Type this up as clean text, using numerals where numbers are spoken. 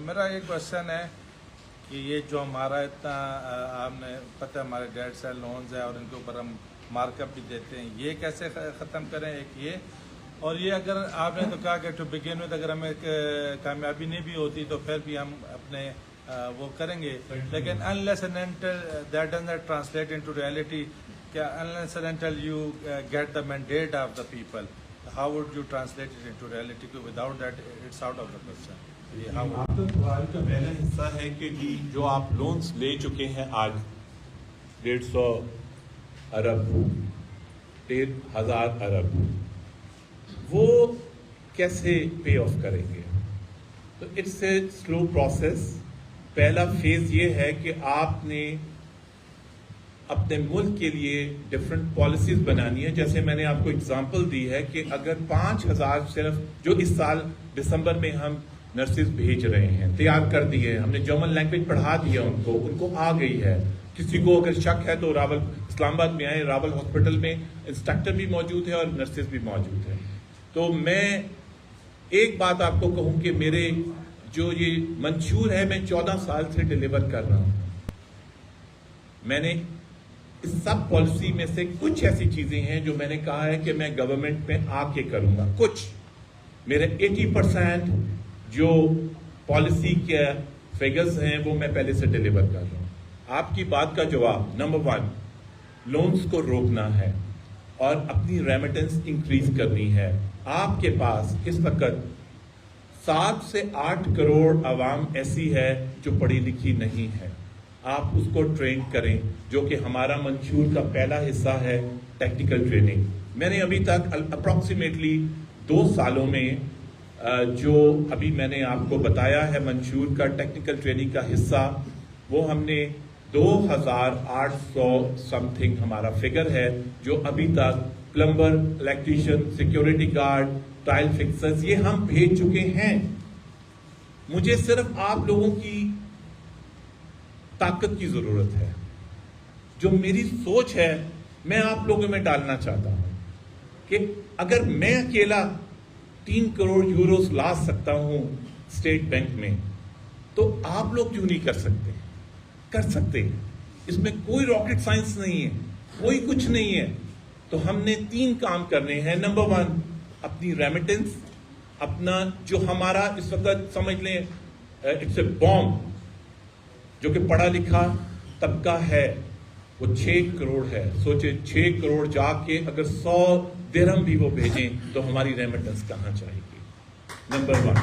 میرا یہ کوشچن ہے کہ یہ جو ہمارا اتنا آپ نے پتہ ہمارے ڈیٹ سے لونز ہیں اور ان کے اوپر ہم مارک اپ بھی دیتے ہیں، یہ کیسے ختم کریں؟ ایک یہ، اور یہ اگر آپ نے تو کہا کہ ٹو بگن وتھ اگر ہمیں کامیابی نہیں بھی ہوتی تو پھر بھی ہم اپنے وہ کریں گے، لیکن unless and until that does not translate into reality، کیا unless and until you get the mandate of the people، how would you translate it into reality؟ without that it's out of the question۔ آپ کا سوال کا پہلا حصہ ہے کہ جی جو آپ لونز لے چکے ہیں آج 150 ارب 1000 ارب، وہ کیسے پے آف کریں گے؟ تو اٹس اے سلو پروسیس۔ پہلا فیز یہ ہے کہ آپ نے اپنے ملک کے لیے ڈفرینٹ پالیسیز بنانی ہے۔ جیسے میں نے آپ کو اگزامپل دی ہے کہ اگر 5000 صرف جو اس سال دسمبر میں ہم نرسز بھیج رہے ہیں، تیار کر دیے، ہم نے جرمن لینگویج پڑھا دیا ان کو آ گئی ہے۔ کسی کو اگر شک ہے تو راول اسلام آباد میں آئے، راول ہاسپٹل میں انسٹرکٹر بھی موجود ہے اور نرسز بھی موجود ہیں۔ تو میں ایک بات آپ کو کہوں کہ میرے جو یہ منشور ہے میں 14 سال سے ڈیلیور کر رہا ہوں۔ میں نے اس سب پالیسی میں سے کچھ ایسی چیزیں ہیں جو میں نے کہا ہے کہ میں گورنمنٹ میں آ کے کروں گا، کچھ میرے 80% جو پالیسی کے فیگرز ہیں وہ میں پہلے سے ڈیلیور کر رہا ہوں۔ آپ کی بات کا جواب، نمبر 1 لونز کو روکنا ہے اور اپنی ریمیٹنس انکریز کرنی ہے۔ آپ کے پاس اس وقت 7 سے 8 کروڑ عوام ایسی ہے جو پڑھی لکھی نہیں ہے، آپ اس کو ٹرین کریں، جو کہ ہمارا منشور کا پہلا حصہ ہے ٹیکنیکل ٹریننگ۔ میں نے ابھی تک اپروکسیمیٹلی 2 سالوں میں جو ابھی میں نے آپ کو بتایا ہے منشور کا ٹیکنیکل ٹریننگ کا حصہ، وہ ہم نے 2800 سم تھنگ ہمارا فگر ہے جو ابھی تک plumber, electrician, security guard, tile fixers یہ ہم بھیج چکے ہیں۔ مجھے صرف آپ لوگوں کی طاقت کی ضرورت ہے۔ جو میری سوچ ہے میں آپ لوگوں میں ڈالنا چاہتا ہوں کہ اگر میں اکیلا 3 کروڑ یوروز لا سکتا ہوں اسٹیٹ بینک میں تو آپ لوگ کیوں نہیں کر سکتے؟ کر سکتے ہیں، اس میں کوئی راکٹ سائنس نہیں ہے، کوئی کچھ نہیں ہے۔ تو ہم نے 3 کام کرنے ہیں۔ نمبر 1 اپنی ریمیٹنس، اپنا جو ہمارا اس وقت سمجھ لیں اٹس اے بوم، جو کہ پڑھا لکھا طبقہ ہے وہ 6 کروڑ ہے۔ سوچے 6 کروڑ جا کے اگر 100 درہم بھی وہ بھیجیں تو ہماری ریمیٹنس کہاں جائے گی؟ نمبر 1۔